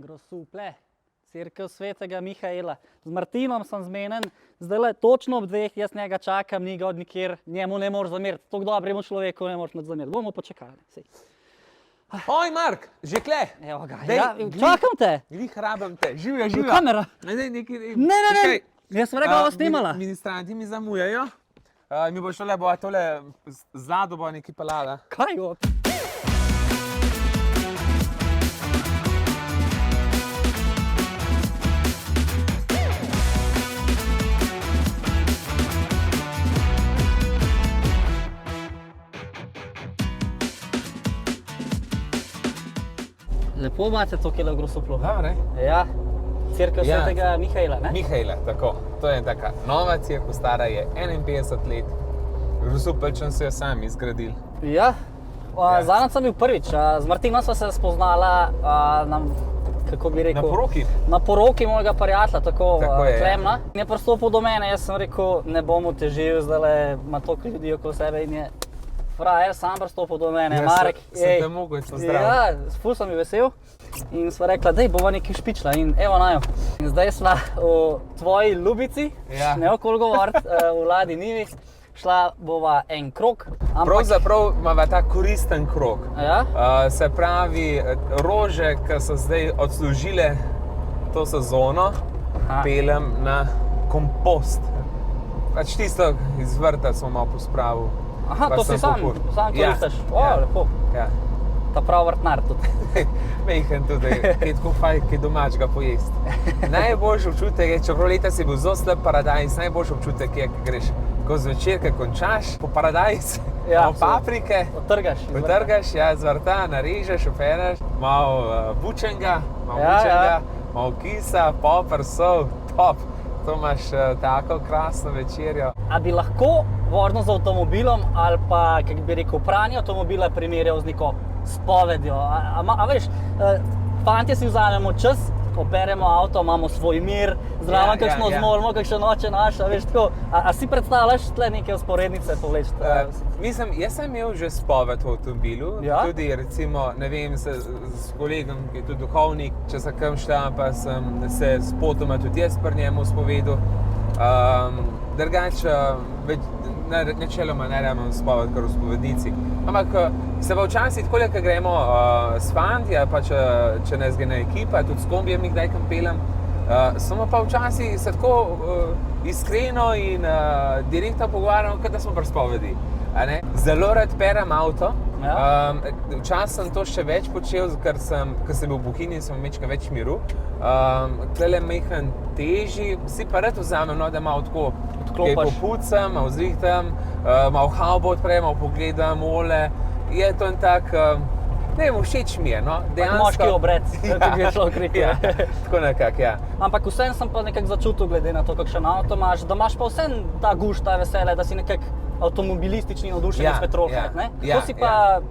Grosuple, Cerkev svetega Mihaela. Z Martinom sem zmenen, zdaj točno ob 2, jaz njega čakam, ni ga od nikjer, njemu ne moreš zameriti, tako dobremu človeku ne moreš zameriti. Bomo počakali. Sej. Oj, Mark, že kle. Evo ga, ja, čakam te. Glih rabam te, živja, živja. Kamera. Ne. Jaz sem rekel, ovo snimala. Ministranti mi zamujajo. Mi bo šole, bo tole zlado bo neki pelala. Kaj jo? Lepo imate to kilo grosuplo. Dobre. Ja, Cerkev svetega Mihaela, ne? Mihaela, tako. To je taka nova cerkev, stara je 51 let. Grosupelčen so jo sami zgradili. Ja, zadnjič sem bil prvič. Z Martinom sva se spoznala, kako bi rekel... Na poroki? Na poroki mojega prijatelja, tako je, Klemna. Je pristopil do mene, jaz sem rekel, ne bom utežil, zdajle ima toliko ljudi okoli sebe in je frajer sam pristopil do mene. Marek, sem te mogel pozdraviti. Ja, ful sem bil vesel. In sva rekla, dej, bova nekaj špičila in evo najo. In zdaj sva v tvoji Ljubici, ne okoli govorit, v Ladi Nivi. Šla bova en krog. Pravzaprav imava ta koristen krog. Ja? Se pravi, rože, ki so zdaj odslužile to sezono, pelem na kompost. Pač tisto iz vrta smo malo pospravil. Aha, to si sam koristiš? Lepo. Ja. Ta prav vrtnar tudi. Mejhen tudi, kaj tako fajn, kaj domačega pojesti. Najboljši občutek je, čeprav leta si bil zelo slab paradajz, najboljši občutek je, ko greš ko zvečer, ko končaš po paradajz, malo paprike, potrgaš, z vrta, narežeš, opereš, malo bučenga, malo kisa, poper, sol, top. To imaš tako krasno večerjo. A bi lahko vožnjo z avtomobilom ali pa, kako bi rekel, pranje avtomobila primerjal z neko spovedjo? A veš, fantje si vzamemo čas, operemo avto, imamo svoj mir, zraven kakšno zmorimo, kakšno noče naša, veš tako. A si predstavljaš tle neke vzporednice povleči? Mislim, jaz sem imel že spoved v avtomobilu, tudi recimo, ne vem, s kolegom, ki je tudi duhovnik, če sem kam šla, pa sem se spotoma tudi jaz pri njemu spovedal. Drugače, načeloma ne rabim spoved kar v spovednici. Ampak se pa včasih takole, ko gremo s fanti, pa če nas gre na ekipa, tudi s kombijem kdaj kam pelem, smo pa včasih se tako iskreno in direktno pogovarjamo, kot da smo pri spovedi. Zelo rad perem avto. Včasih sem to še več počel, ker sem bil v Bohinji in sem imel več miru. Tule mehen teži, si pa rad vzamem, da malo tako kaj popucam, malo zrihtam, malo havbo odprem, malo pogledam, ole. Je to en tak, ne vem, všeč mi je, no. Moški obred, kako bi šlo kriti. Tako nekako, ja. Ampak vsem sem pa nekako začutil, glede na to, kakšen avto imaš, da imaš pa vsem ta gušt, ta veselje, da si nekako avtomobilistični navdušenec Petrovke, ne? Kako si pa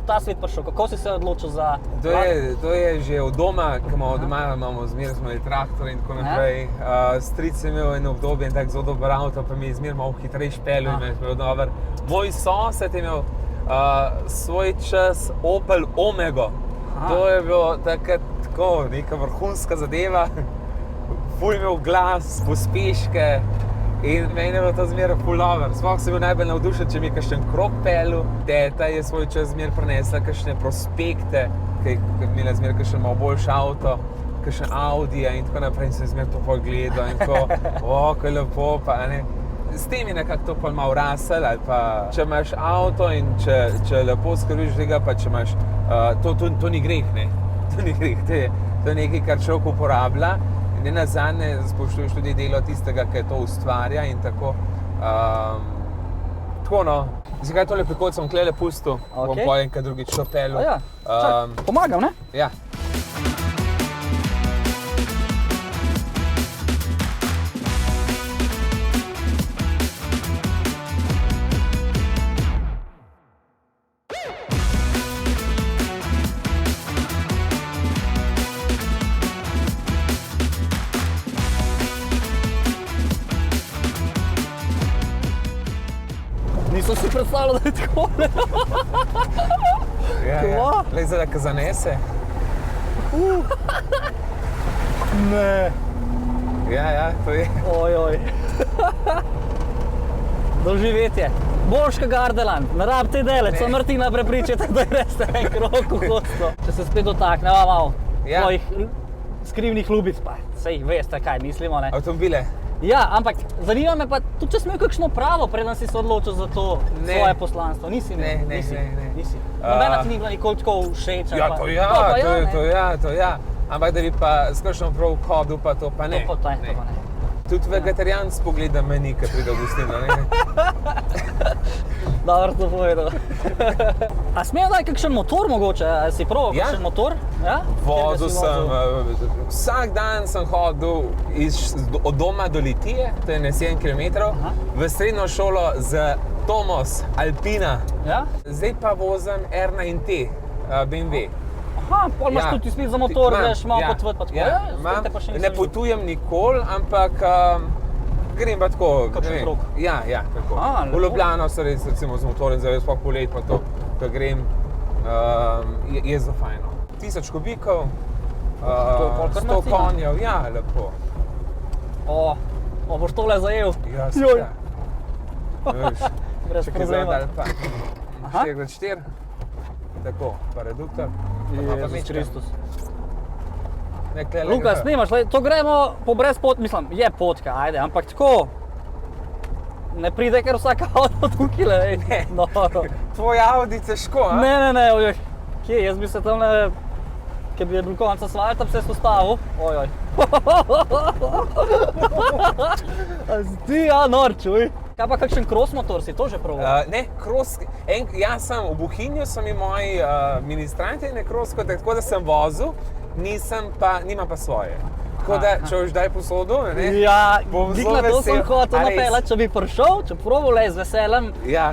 ta svet prišel, kako si se odločil za... To je že od doma, ko imamo zmeraj smo imeli traktor in tako naprej. Stric je imel eno obdobje in tako zelo dober avto, pa mi je zmeraj malo hitreje špelil in me je bilo dober. Moj sosed je imel svoj čas Opel Omego. To je bilo takrat tako neka vrhunska zadeva. Ful imel glas, pospeške. In meni je bilo to zmeraj ful dobro. Sploh sem bil najbolj navdušen, če mi je kakšen krog pelil. Teta je svoj čas zmeraj prinesla kakšne prospekte, ki je imela zmeraj kakšen malo boljši avto, kakšen Audija in tako naprej. In sem zmeraj to pogledal in tako, ko je lepo, pa ne. S tem je nekako to pa malo rasel, ali pa če imaš avto in če lepo skrbiš tega, pa če imaš, to ni greh, ne. To ni greh, to je nekaj, kar človek uporablja. Ne nazadnje spoštuješ tudi delo tistega, ki to ustvarja in tako. Tako no, zakaj tole prikod sem tlele pustil, bom pojem, kaj drugič to pelil. Pomagam, ne? Ja. Nisem si predstavljal, da je takole. Glej, zdaj, ko zanese. Ne. Ja, to je. Ojoj. Doživetje. Boška Gardeland, ne rabite delec, samo Martina prepričajte, da greste en krog v gosto. Če se spet dotakneva malo svojih skrivnih ljubic, pa sej veste, kaj mislimo, ne? Avtomobile. Ja, ampak zanima me pa, tudi če si imel kakšno pravo, preden si se odločil za to svoje poslanstvo. Nisi imel? Ne. Nisi. Nobena ti ni bila nikoli tako všeč? Ja, to ja. Ampak da bi pa s kakšno prav hodil, pa to pa ne. To pa ne. Tudi vegetarijan spogleda meni, ko pride v gostilno, ne? Dobro to povedal. A smel daj kakšen motor mogoče? A si proval kakšen motor? Ja? Vozil sem, vsak dan sem hodil od doma do Litije, to je na 7 km, v srednjo šolo z Tomos Alpina. Ja? Zdaj pa vozim R9 T, BMW. Aha, pol imaš tudi spet za motor, greš malo potvrt pa tako. Ja, ne potujem nikoli, ampak grem pa tako. Kakšen krog? Ja, tako. V Ljubljano se res recimo z motorjem, zdaj sploh poleti pa to, ko grem, je zelo fajno. 1000 kubikov, 100 konjev, ja, lepo. Boš tole zajel? Ja, seveda. Brez problema. 4x4, tako, pa reduktor. Jezus Kristus. Luka, snimaš, to gremo po brezpot, mislim, je potka, ajde, ampak tako, ne pride kar vsak avto tukaj, ne. Tvoj Audi težko, a? Ne, ojoj, kje, jaz bi se tamle, ki bi je bil konec asfalta, bi se ustavil, ojoj. Ti, nor, čuj. Kaj pa kakšen cross motor, si to že proval? Ne, cross, jaz sem v Bohinju, so mi moji ministranti na cross, tako da sem vozil, nimam pa svoje. Tako da, če boš daj posodo, ne? Ja, bom digla to sem hotel napeljati, če bi prišel, če proval le z veseljem. Ja,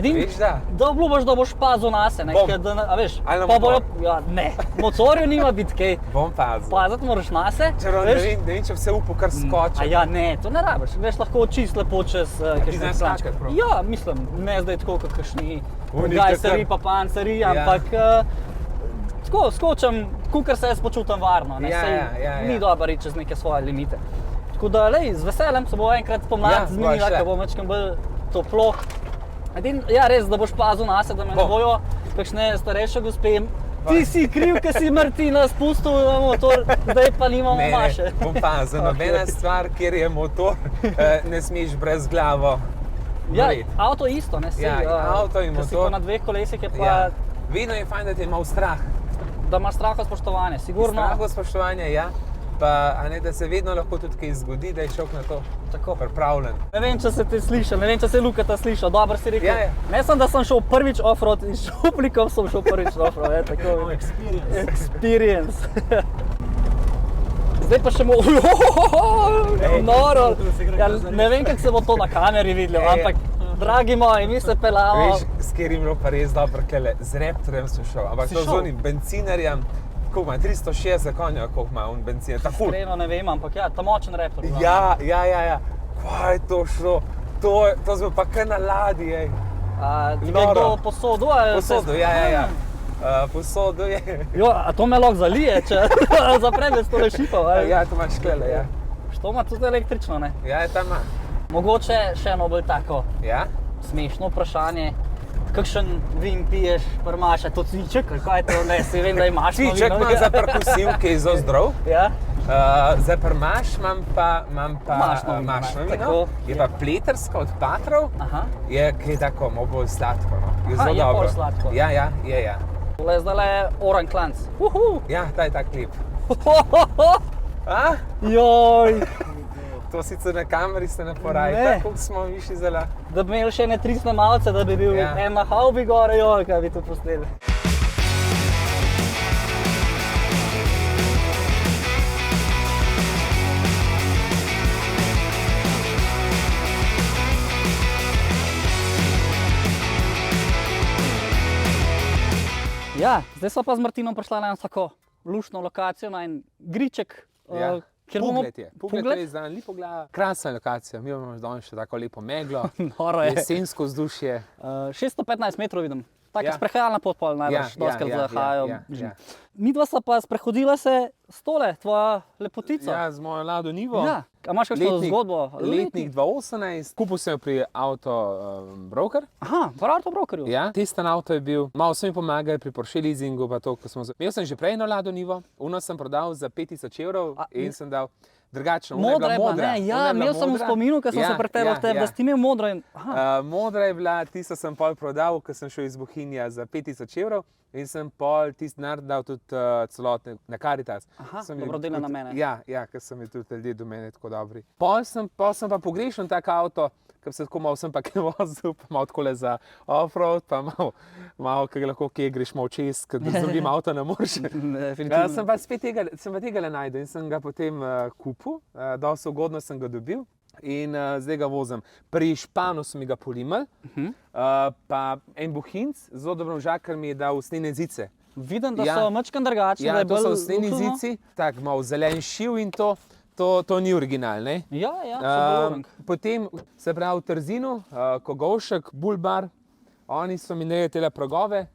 veš da. Da obljubaš, da boš pazil nase, ne? A veš, ali na motor? Ja, ne, motorju nima biti kaj. Bom pazil. Paziti moraš nase. Ne vem, če vse upo kar skoči. A ja, ne, to ne rabiš, veš lahko čisto lepo čez Ti znaš skakati prav? Ja, mislim, ne zdaj tako kakšni gajseri pa panceri, ampak tako skočim, kakor se jaz počutim varno, ne, ni dobro iti čez neke svoje limite. Tako da, lej, z veseljem se bo enkrat pomlad zmenila, ko bo mečkam bolj toplo. Ja, res, da boš pazil nase, da me ne bojo kakšne starejše gospe. Ti si kriv, ker si Martina spustil na motor, zdaj pa nimamo maše. Ne, bom pazil, nobena stvar, kjer je motor, ne smeš brez glavo. Ja, avto isto, ne, Ja, avto in motor. Ker si pa na dveh kolesih je pa... Vedno je fajn, da te je malo strah. Da imaš strah od spoštovanja, sigurno. Strah od spoštovanja, ja. Pa, da se vedno lahko tudi kaj zgodi, da je šel na to pripravljen. Ne vem, če se te slišal, ne vem, če se Luka ta slišal, dobro si rekel. Ne sem, da sem šel prvič off-road, iz Šuplikov sem šel prvič off-road, tako. Experience. Zdaj pa še noro. Ne vem, kako se bo to na kameri videlo, ampak dragi moji, mi se peljamo. Veš, s katerim bilo pa res dobro, z Raptorjem sem šel, ampak to z onim bencinarjem, koliko ima, 360 konja, koliko ima on benziner, tako. Iskreno ne vem, ampak ja, ta močen Raptor. Ja. Kaj je to šlo? To smo pa kar na ladji, ej. Ti je kdo posodil? Posodil, ja. Posodil je. Jo, a to me lahko zalije, če zaprem s tole šipov, ej? Ja, to imaš šklele, ja. Što ima tudi električno, ne? Ja, je tam ima. Mogoče še eno bolj tako smešno vprašanje. Kakšen vin piješ, prmaša, to cviček, kaj je to, ne, si vem, da imaš vino. Cviček imam za prkusil, ki je zelo zdrav. Ja. Za prmaš imam pa mašno vino, je pa pleterska od Patrov, ki je tako malo bolj sladko. Je zelo dobro. Je bolj sladko. Ja, je. Tole je zdajle Oran Klanc. Ja, ta je tak lep. Joj. To sicer na kameri se ne poraji, koliko smo višji zela. Da bi imeli še ene 3 snemalce, da bi bil en na haubi gore, joj, kaj bi to posneli. Ja, zdaj sva pa z Martinom prišla na eno tako luštno lokacijo, na en griček. Pogled je zdaj lepo gleda. Krasna lokacija, mi imamo danes še tako lepo meglo, Noro je. Jesensko vzdušje. 615 metrov vidim, Taka sprehajalna pot pol najbrž, doskrat zahajajo. Midva sta pa sprehodila se s tole, tvoja lepotica. Ja, z mojo Lado Nivo. Ja, a imaš kakšno zgodbo? Letnik 2018, kupil sem jo pri Auto Broker. Aha, v Auto Brokerju. Ja, testen avto je bil, malo so mi pomagali pri Porsche leasingu, pa to, ko smo... Imel sem že prej eno Lado Nivo, uno sem prodal za 5000 evrov in sem dal drugačno, modra je bila, ne? Ja, imel sem v spominu, ko sem se pretepal v tebi, da si ti imel modro in... Modra je bila, tisto sem pol prodal, ko sem šel iz Bohinja za 5000 evrov in sem pol tisti denar dal tudi celotne na Caritas. Aha, dobrodelne namene. Ja, ker so mi tudi ljudje do mene tako dobri. Pol sem pa pogrešal tak avto, ker se tako malo sem pa kaj vozil, pa malo takole za off-road, pa malo, ker lahko kje greš malo čez, ker z drugim avto ne moreš. Sem pa spet tega le najdel in sem ga potem kupil, dosti ugodno sem ga dobil. In zdaj ga vozim. Pri Španu so mi ga polimali, pa en Bohinc, zelo dobro žak, ker mi je dal usnjene zice. Vidim, da so mačkan drugačni. Ja, to so usnjeni zici, tako malo zelen šiv in to ni original, ne? Ja, potem se pravi v Trzinu, Kogovšek, Bulbar, oni so mi naredili tele pragove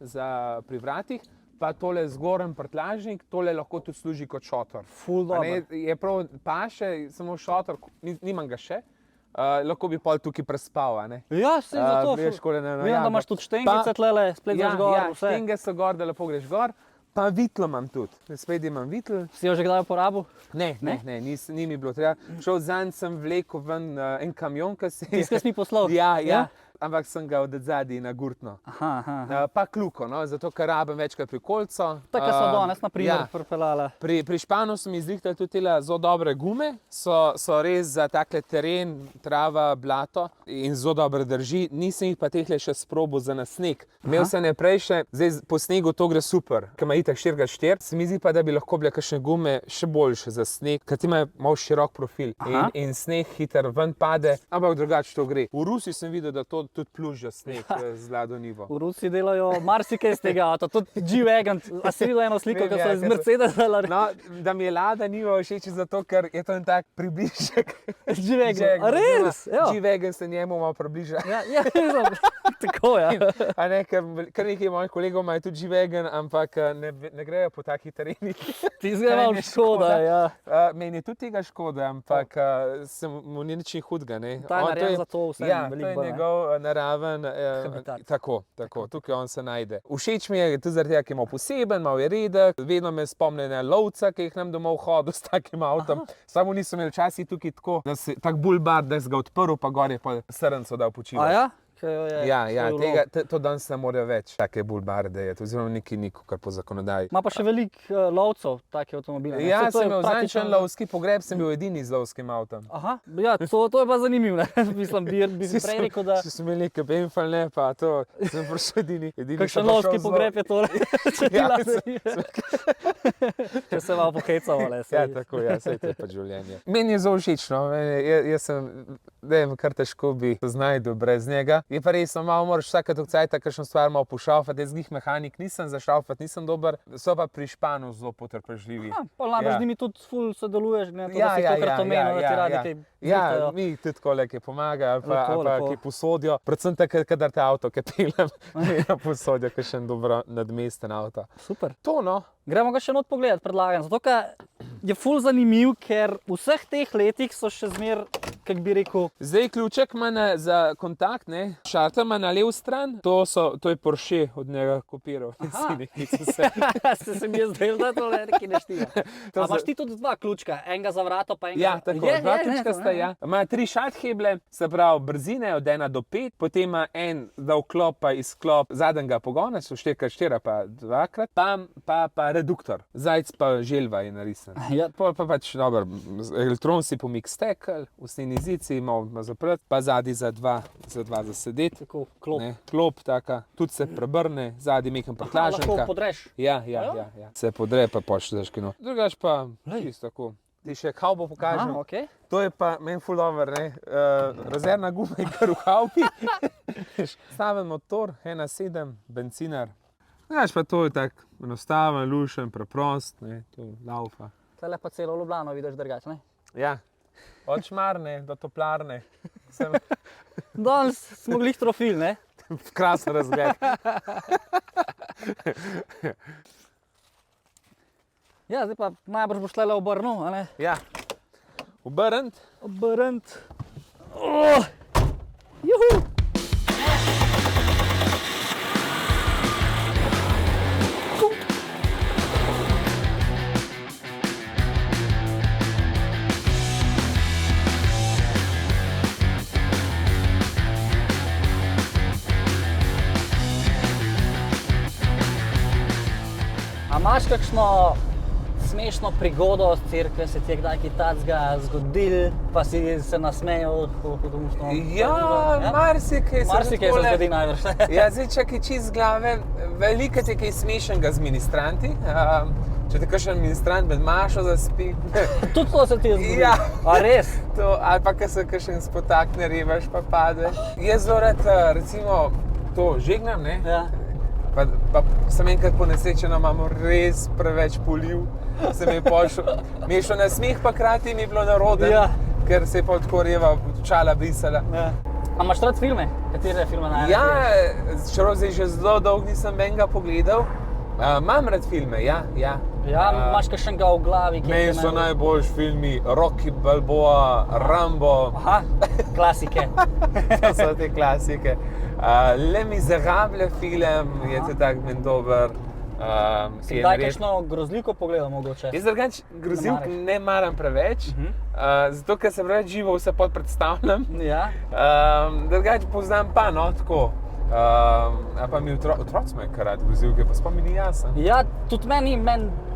pri vratih, pa tole zgoren prtljažnik, tole lahko tudi služi kot šotor. Ful dobro. Je prav paše, samo šotor, nimam ga še, lahko bi pol tukaj prespal, a ne? Ja, se zato. Vidim, da imaš tudi štengice tlele, splet greš gor, vse. Ja, štenge so gor, da lepo greš gor, pa vitlo imam tudi. Spet imam vitlo. Si jo že kdaj uporabil? Ne, ni mi bilo treba. Šel zanj sem vlekel ven en kamion, ki se je... Tiskaj si mi poslal? Ja. Ampak sem ga od zadaj na gurtno. Pa kljuko, zato ker rabim večkrat pri kolco. Tako so danes, na primer, pripeljala. Pri Španu so mi izrihtali tudi tele zelo dobre gume, so res za takle teren, trava, blato in zelo dobro drži. Nisem jih pa tehle še sprobal za na sneg. Imel sem ne prej še, zdaj po snegu to gre super, ker ima itak 4x4. Se mi zdi pa, da bi lahko bile kakšne gume še boljše za sneg, ker ti ima malo širok profil in sneg hiter ven pade, ampak drugače to gre. V Rusiji sem videl, da to tudi plužijo sneg z Lado Nivo. V Rusiji delajo marsikaj z tega avta, tudi G-Wagon. A si videl eno sliko, ko so iz Mercedesa? No, da mi je Lada Nivo všeč zato, ker je to en tak približek. G-Wagon, a res? G-Wagon se njemu malo približa. Ja, tako, ja. A ne, kar nekaj mojih kolegov imajo tudi G-Wagon, ampak ne grejo po takih terenih. Ti zgleda malo škoda, ja. Meni je tudi tega škoda, ampak mu ni nič hudega, ne. Ta je narejen za to vse. Ja, to je njegov naraven, tako, tukaj on se najde. Všeč mi je tudi zaradi tega, ker je malo poseben, malo je redek, vedno me spomne na lovca, ki jih nam domov hodil s takim avtom. Samo niso imeli časi tukaj tako, da se tak bulbar, da si ga odprl, pa gor je pa srnco dal počivati. A ja? Ja, to danes ne morejo več take bulbarde, oziroma neki kar po zakonodaji. Ima pa še veliko lovcev take avtomobile. Ja, sem imel zadnjič lovski pogreb, sem bil edini z lovskim avtom. Aha, ja, to je pa zanimivo, ne? Mislim, bi si prej rekel, da... Si imel nekaj benfal, ne, pa to, sem prišel edini. Kakšen lovski pogreb je to, če ti Lado Če se malo pohecamo, le. Ja, tako, saj to je pa življenje. Meni je zelo všeč, no, jaz sem, kar težko bi znajdu brez njega. Je pa res, malo moraš vsake toliko cajta kakšno stvar malo pošraufati, jaz glih mehanik nisem, za šraufati nisem dober, so pa pri Španu zelo potrpežljivi. Pa najbrž z njimi tudi ful sodeluješ, da si tokrat omenil, da ti radi kaj zihtajo. Ja, mi tudi kolegi pomagajo, ali pa ki posodijo, predvsem tako, kadar te avto, ki pelem, posodijo kakšen dobro nadmesten avto. Super. To, no. Gremo ga še not pogledati, predlagam, zato ker je ful zanimiv, ker v vseh teh letih so še zmer, kak bi rekel... Zdaj ključek ima za kontakt, ne, šarter ima na lev stran, to je Porsche od njega kopiral. Se mi je zdel, da to neki ne štiva. A imaš ti tudi dva ključka, enega za vrato, pa enega... Ja, tako, dva ključka sta, ja. Ima 3 šatheble, se pravi brzine od 1 do 5, potem ima en, da vklopa izklop zadnjega pogona, so 4x4 pa 2-krat, pa reduktor, zajc pa želva je narisan. Ja. Pa pač, dobro, elektron si pomik stekel, usnjeni zici, malo zaprt, pa zadnji za dva za sedeti. Tako, klop. Ne, klop taka, tudi se prebrne, zadnji mehen prtljažnika. Lahko podreš. Ja. Se podre, pa pošleš kino. Drugač pa, čisto tako. Ti še havbo pokažem. Aha, okay. To je pa meni ful dober, ne. Rezervna guma je kar v havbi. Staven motor, 1.7, bencinar. Znaš pa to je tak enostaven, lušen, preprost, ne, to laufa. Tele pa celo Ljubljano vidiš drugače, ne? Ja, od Šmarne do Toplarne. Danes smo glih trofil, ne? Krasen razgled. Ja, zdaj pa najbrž boš tlele obrnil, a ne? Ja, obrnit. Obrnit. Oh! Juhu! A imaš kakšno smešno prigodo s cerkve, se ti je kdaj kaj takega zgodil, pa si se nasmejal? Ja, marsikaj Marsikaj se zgodi najbrž. Ja, zdaj čakaj čist z glave, veliko je kaj smešnega z ministranti. Če te kakšen ministrant med mašo zaspi. Tudi to se ti je zgodilo? Ja. A res? To, ali pa, ko se kakšen spotakne, revaš pa pade. Jaz zelo rad, recimo, to žegnam, ne? Ja. Pa sem enkrat ponesrečena, imamo res preveč poliv. Se mi je šlo na smeh, pa krati mi je bilo naroden, Ja. ker se je pa tako reva čala brisala. Ja. A imaš rad filme? Katere filme najraje Ja, gledaš? čeprav zdaj že zelo dolgo nisem enega pogledal. Imam rad filme, ja. Ja, imaš kakšnega v glavi? ki Meni te so najboljši filmi Rocky Balboa, Rambo, Aha, klasike. to so te klasike. Le Miserable film je tudi tak meni dober. Si kdaj kakšno grozljivko pogledal mogoče? Jaz drugače grozljivk ne maram preveč, zato ker se preveč živo vse pod predstavljam. Ja. Drugače poznam pa, no, tako. Pa mi otroci imajo kar rad grozljivke, pa sploh mi ni jasno. Ja, tudi meni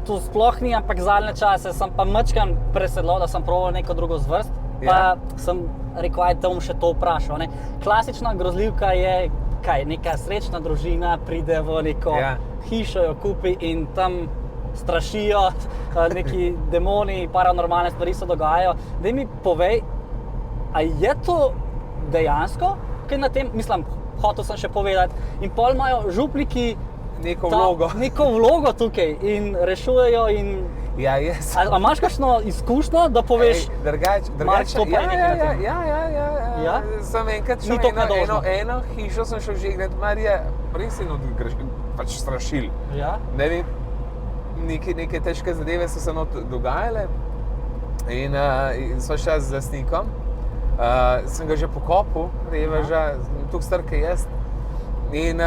to sploh ni, ampak zadnje čase sem pa majčkeno presedlal, da sem probal neko drugo zvrst. Pa sem rekel, aj te bom še to vprašal. Ne? Klasična grozljivka je, kaj, neka srečna družina pride v neko hišo, jo kupi in tam strašijo, neki demoni, paranormalne stvari se dogajajo. Daj mi povej, a je to dejansko, kaj na tem, mislim, hotel sem še povedati, in pol imajo župniki neko vlogo tukaj in rešujejo in... Ja, jaz. A imaš kakšno izkušnjo, da poveš, Mark, to pa je nekaj na tem? Ja. Sem enkrat šel eno hišo, sem šel žegnat, Marija, res je pač strašil. Ja. Ne vem, neke težke zadeve so se dogajale in sva šla z lastnikom. Sem ga že pokopil, reveža, toliko star, kot jaz. In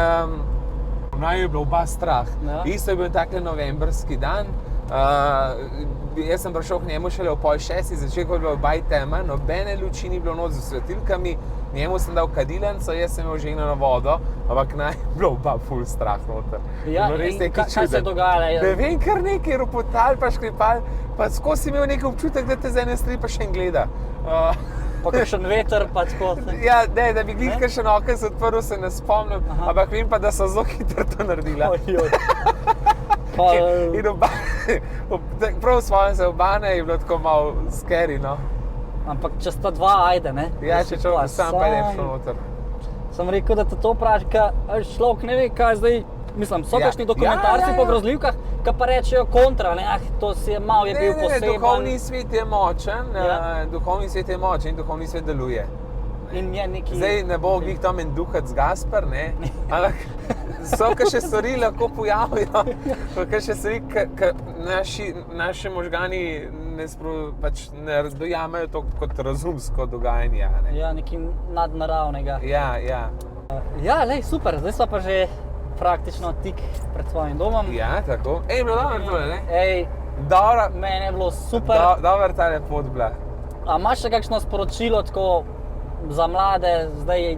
naj je bilo oba strah. Isto je bil takle novembrski dan. Jaz sem prišel k njemu šele ob 5:30, začel je bilo obaj tema, nobene luči ni bilo noč z svetilkami, njemu sem dal kadilnico, jaz sem imel žegnano vodo, ampak naj je bilo oba ful strah noter. Ja, in kaj se je dogajalo? Ne vem, kar nekaj ropotal pa škripal, pa skozi imel neki občutek, da te z ene strani pa še en gleda. Pa kakšen veter, pa tako. Ja, ne, da bi glih kakšen okno se odprl, se ne spomnim, ampak vem pa, da so zelo hitro to naredila. In prav spomnim se, obane je bilo tako malo scary, no. Ampak če sta dva, ajde, ne? Ja, če človek sam pa je šel noter. Sem rekel, da te to vprašam, ker človek ne ve, kaj zdaj, mislim, so kakšni dokumentarci po grozljivkah, ki pa rečejo kontra, ne, to si je mal, je bil poseben. Duhovni svet je močen, duhovni svet je močen in duhovni svet deluje. In je neki... Zdaj ne bo glih tam en duhac Gaspar, ne, ampak so kakšne stvari lahko pojavijo, kakšne stvari, ki naši možgani ne dojamejo to kot razumsko dogajanje. Ja, nekaj nadnaravnega. Ja. Ja, lej, super, zdaj sva pa že praktično tik pred svojim domom. Ja, tako. Bilo dobro tole, ne? Dobro, meni je bilo super. Dobro tale pot bila. A imaš še kakšno sporočilo tako za mlade, zdaj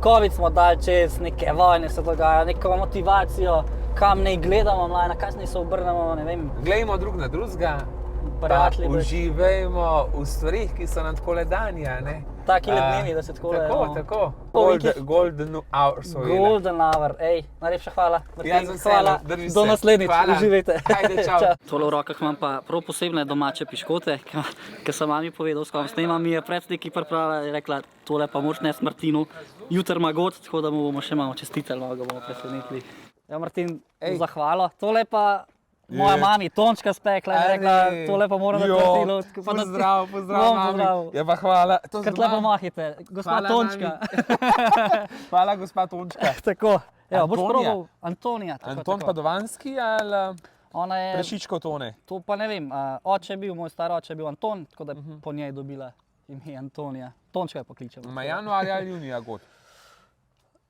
COVID smo dali čez, neke vojne se dogajajo, neko motivacijo, kam naj gledamo mlade, na kaj naj se obrnemo, ne vem. Glejmo drug na drugega, pa uživajmo v stvarih, ki so nam takole danja, ne? Taki lednini, da se takole... Tako. Golden hour so vele. Golden hour, najlepša hvala. Ja, z veseljem, drži se. Do naslednjič, uživajte. Ajde, čau. Tole v rokah imam pa prav posebne domače piškote, ki sem mami povedal, s kom snemam, mi je pred neki pripravila, je rekla, tole pa moraš nesti Martinu, jutri ima god, tako da mu bomo še malo čestitali, malo ga bomo presenetili. Ja, Martin, zahvalo. Tole pa moja mami Tončka spekla in rekla, tole pa moram narediti. Pozdrav, mami. Ja, pa hvala. Kar lepo mahite, gospa Tončka. Hvala, gospa Tončka. Tako, evo, boš probal Antonija. Anton Padovanski ali Ona je, Prešičkov Tone? to pa ne vem, oče je bil, moj star oče je bil Anton, tako da je po njej dobila ime Antonija. Tončka je pokličala. Ma januarja ali junija god?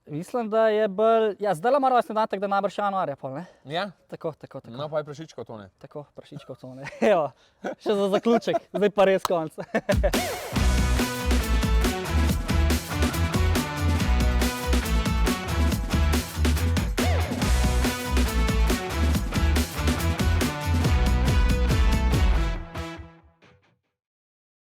Mislim, da je bolj, ja, zdaj ima rojstni danek, da najbrž januarja pol, ne? Ja? Tako. No, pa je Prešičkov Tone. Tako, Prašičkov Tone. Evo, še za zaključek, zdaj pa res konc.